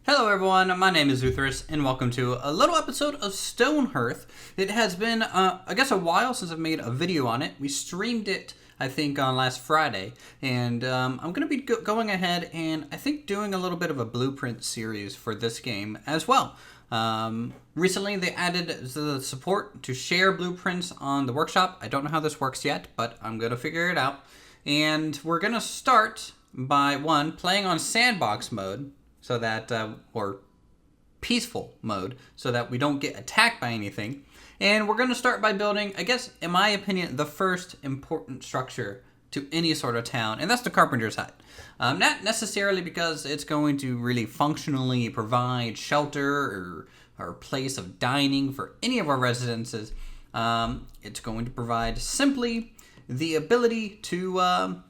Hello everyone, my name is Uthris, and welcome to a little episode of Stonehearth. It has been, I guess, a while since I've made a video on it. We streamed it, I think, on last Friday, and I'm going to be going ahead and, I think, doing a little bit of a blueprint series for this game as well. Recently, they added the support to share blueprints on the workshop. I don't know how this works yet, but I'm going to figure it out. And we're going to start by, playing on sandbox mode, so that, or peaceful mode, so that we don't get attacked by anything. And we're going to start by building, I guess, in my opinion, the first important structure to any sort of town, and that's the carpenter's hut. Not necessarily because it's going to really functionally provide shelter or place of dining for any of our residences. It's going to provide simply the ability to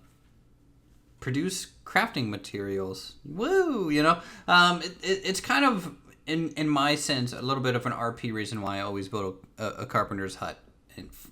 produce crafting materials. Woo, you know? It's kind of, in my sense, a little bit of an RP reason why I always build a carpenter's hut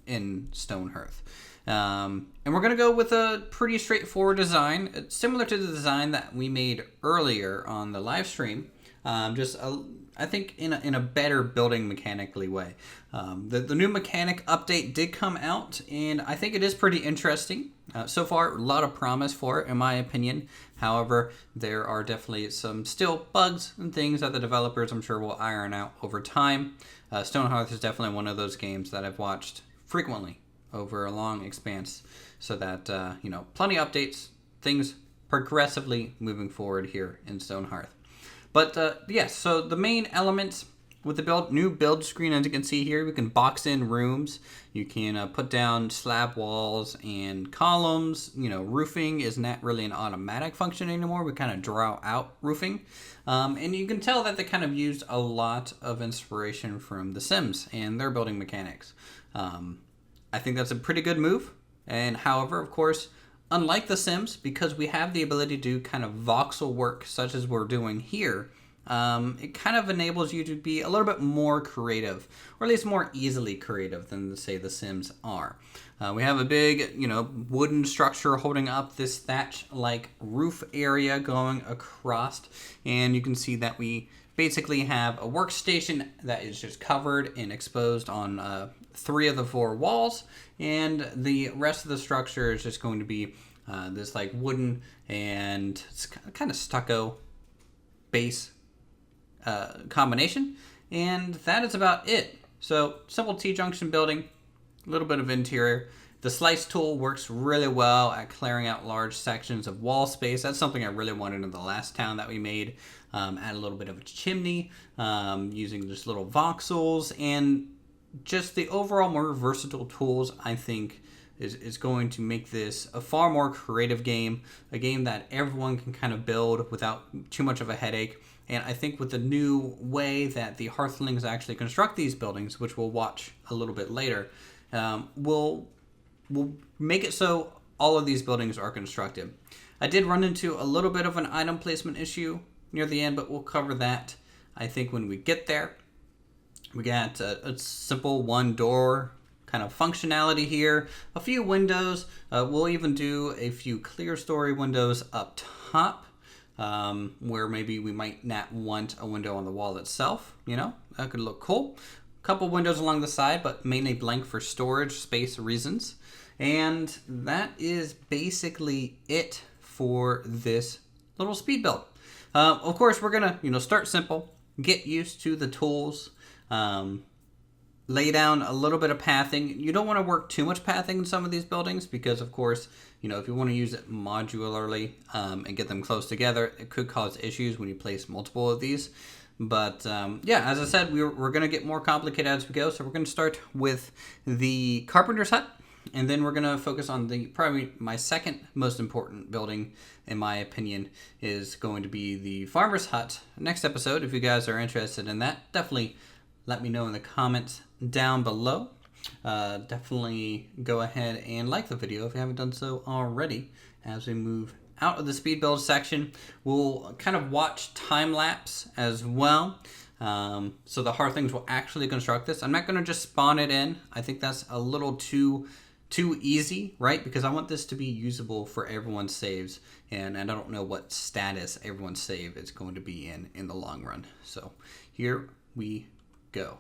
in Stonehearth. And we're going to go with a pretty straightforward design. It's similar to the design that we made earlier on the live stream. I think in a better building mechanically way. The new mechanic update did come out, and I think it is pretty interesting. So far, a lot of promise for it, in my opinion. However, there are definitely some still bugs and things that the developers, I'm sure, will iron out over time. Stonehearth is definitely one of those games that I've watched frequently over a long expanse, so that, plenty of updates, things progressively moving forward here in Stonehearth. But yes, so the main elements with the new build screen, as you can see here, we can box in rooms. You can put down slab walls and columns. Roofing is not really an automatic function anymore. We kind of draw out roofing. And you can tell that they kind of used a lot of inspiration from The Sims and their building mechanics. I think that's a pretty good move. And however, of course, unlike The Sims, because we have the ability to do kind of voxel work such as we're doing here, it kind of enables you to be a little bit more creative, or at least more easily creative than, say, The Sims are. We have a big, wooden structure holding up this thatch-like roof area going across, and you can see that we basically have a workstation that is just covered and exposed on 3 of the 4 walls, and the rest of the structure is just going to be this like wooden and it's kind of stucco base combination, and that is about it. So simple T-junction building, a little bit of interior. The slice tool works really well at clearing out large sections of wall space. That's something I really wanted in the last town that we made. Add a little bit of a chimney, using just little voxels, and just the overall more versatile tools, I think, is going to make this a far more creative game, a game that everyone can kind of build without too much of a headache. And I think with the new way that the hearthlings actually construct these buildings, which we'll watch a little bit later, will make it so all of these buildings are constructed. I did run into a little bit of an item placement issue near the end, but we'll cover that, I think, when we get there. We got a simple one door kind of functionality here, a few windows. We'll even do a few clear story windows up top, where maybe we might not want a window on the wall itself. That could look cool. A couple windows along the side, but mainly blank for storage space reasons. And that is basically it for this little speed build. Of course, we're gonna start simple, get used to the tools, lay down a little bit of pathing. You don't want to work too much pathing in some of these buildings because, of course, if you want to use it modularly and get them close together, it could cause issues when you place multiple of these. But as I said, we're going to get more complicated as we go. So we're going to start with the carpenter's hut, and then we're going to focus on probably my second most important building, in my opinion, is going to be the farmer's hut. Next episode, if you guys are interested in that, definitely let me know in the comments down below. Definitely go ahead and like the video if you haven't done so already. As we move out of the speed build section, we'll kind of watch time lapse as well. So the hearthlings will actually construct this. I'm not going to just spawn it in. I think that's a little too too easy, right? Because I want this to be usable for everyone's saves, and I don't know what status everyone's save is going to be in the long run. So here we go.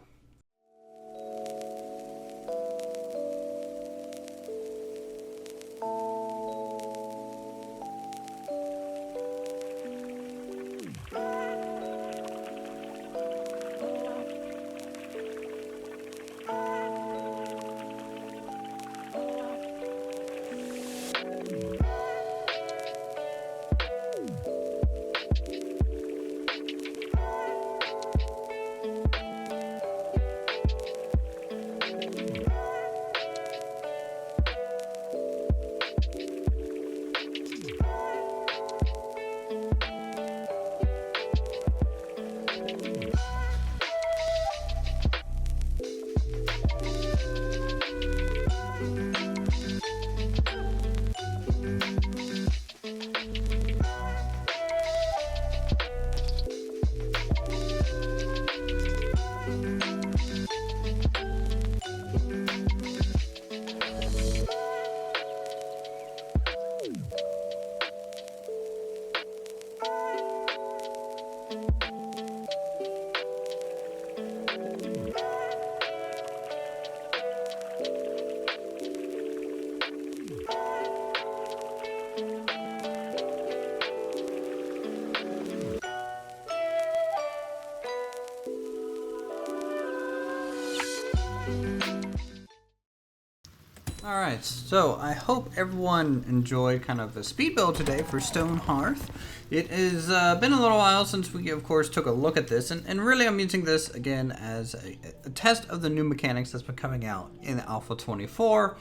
Alright, so I hope everyone enjoyed kind of a speed build today for Stonehearth. It has been a little while since we, of course, took a look at this, and really I'm using this, again, as a test of the new mechanics that's been coming out in Alpha 24.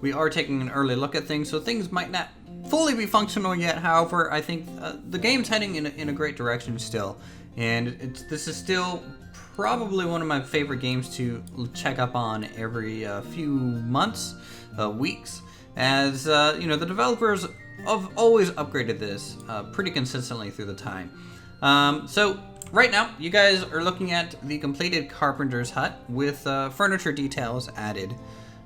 We are taking an early look at things, so things might not fully be functional yet. However, I think the game's heading in a great direction still, and this is still probably one of my favorite games to check up on every few months, weeks, as you know, the developers have always upgraded this pretty consistently through the time. So right now, you guys are looking at the completed carpenter's hut with furniture details added,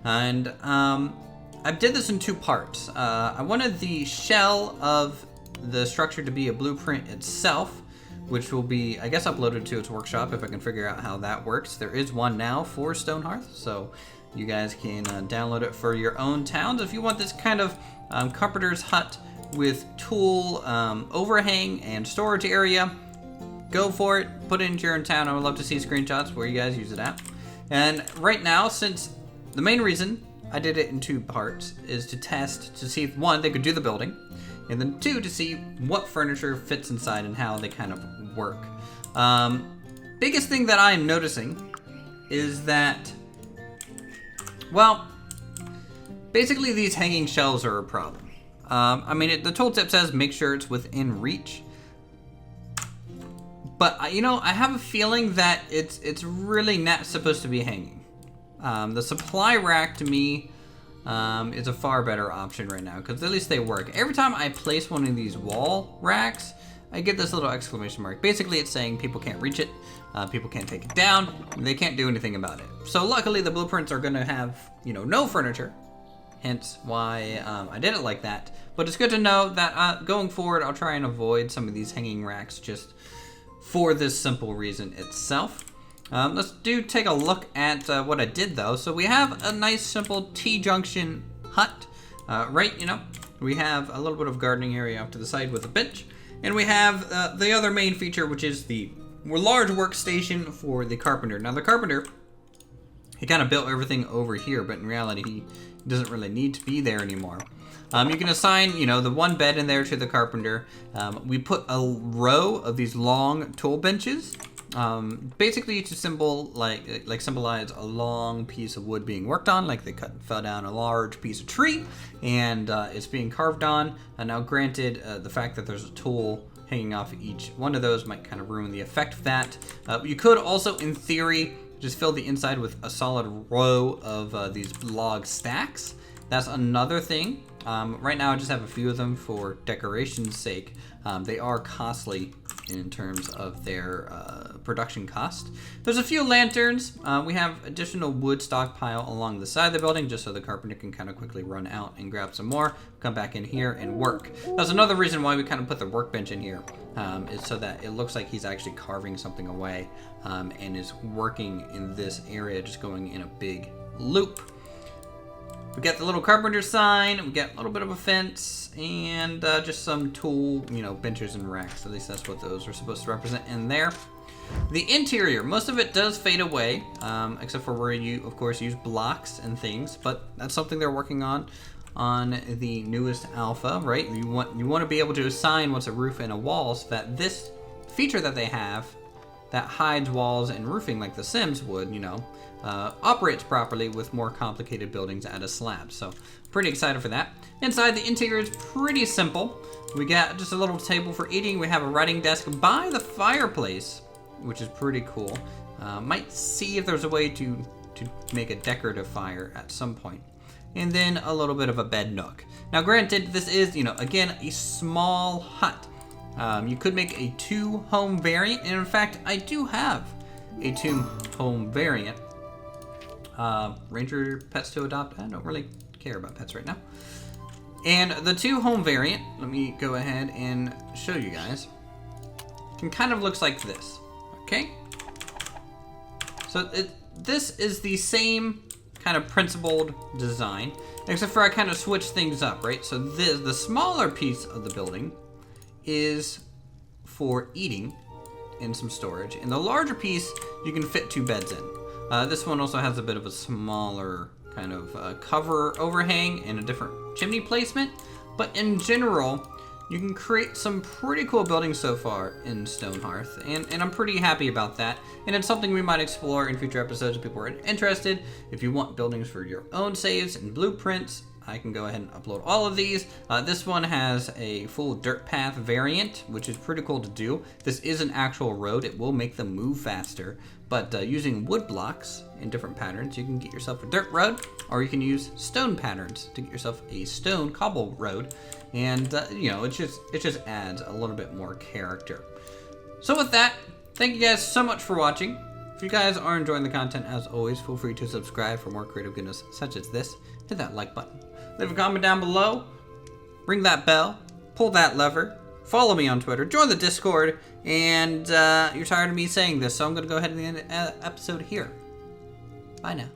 and I did this in two parts. I wanted the shell of the structure to be a blueprint itself, which will be, I guess, uploaded to its workshop if I can figure out how that works. There is one now for Stonehearth, so you guys can download it for your own towns. If you want this kind of carpenter's hut with tool overhang and storage area, go for it. Put it into your own town. I would love to see screenshots where you guys use it at. And right now, since the main reason I did it in two parts is to test to see if, one, they could do the building, and then two, to see what furniture fits inside and how they kind of work. Biggest thing that I am noticing is that, well, basically these hanging shelves are a problem. I mean, the tooltip says make sure it's within reach, but you know, I have a feeling that it's really not supposed to be hanging. The supply rack to me is a far better option right now, because at least they work. Every time I place one of these wall racks, I get this little exclamation mark. Basically, it's saying people can't reach it, people can't take it down, and they can't do anything about it. So luckily, the blueprints are going to have, you know, no furniture, hence why I did it like that. But it's good to know that going forward, I'll try and avoid some of these hanging racks just for this simple reason itself. Let's take a look at what I did, though. So we have a nice, simple T-junction hut, right? You know, we have a little bit of gardening area off to the side with a bench, and we have the other main feature, which is the large workstation for the carpenter. Now, the carpenter, he kind of built everything over here, but in reality, he doesn't really need to be there anymore. You can assign, you know, the one bed in there to the carpenter. We put a row of these long tool benches. Basically to symbolize a long piece of wood being worked on, like they fell down a large piece of tree and it's being carved on. And now granted, the fact that there's a tool hanging off each one of those might kind of ruin the effect of that. You could also, in theory, just fill the inside with a solid row of these log stacks. That's another thing. Right now I just have a few of them for decoration's sake. They are costly in terms of their production cost. There's a few lanterns. We have additional wood stockpile along the side of the building just so the carpenter can kind of quickly run out and grab some more, come back in here and work. That's another reason why we kind of put the workbench in here, is so that it looks like he's actually carving something away and is working in this area, just going in a big loop. We got the little carpenter sign, we got a little bit of a fence, and just some tool, benches and racks. At least that's what those are supposed to represent in there. The interior, most of it does fade away, except for where you, of course, use blocks and things, but that's something they're working on the newest alpha, right? You want to be able to assign what's a roof and a wall so that this feature that they have that hides walls and roofing like the Sims would, operates properly with more complicated buildings at a slab. So pretty excited for that. Inside, the interior is pretty simple. We got just a little table for eating. We have a writing desk by the fireplace, which is pretty cool. Might see if there's a way to make a decorative fire at some point. And then a little bit of a bed nook. Now granted, this is, again, a small hut. You could make a 2-home variant, and in fact, I do have a 2-home variant. Ranger pets to adopt. I don't really care about pets right now. And the 2-home variant, let me go ahead and show you guys, kind of looks like this, okay? So this is the same kind of principled design, except for I kind of switched things up, right? So the smaller piece of the building is for eating and some storage, and the larger piece you can fit 2 beds in. This one also has a bit of a smaller kind of cover overhang and a different chimney placement, but in general, you can create some pretty cool buildings so far in Stonehearth, and I'm pretty happy about that. And it's something we might explore in future episodes if people are interested. If you want buildings for your own saves and blueprints, I can go ahead and upload all of these. This one has a full dirt path variant, which is pretty cool to do. This is an actual road. It will make them move faster, but using wood blocks in different patterns, you can get yourself a dirt road, or you can use stone patterns to get yourself a stone cobble road. And it just adds a little bit more character. So with that, thank you guys so much for watching. If you guys are enjoying the content, as always, feel free to subscribe for more creative goodness such as this. Hit that like button. Leave a comment down below. Ring that bell. Pull that lever. Follow me on Twitter. Join the Discord. And you're tired of me saying this, so I'm going to go ahead and end the episode here. Bye now.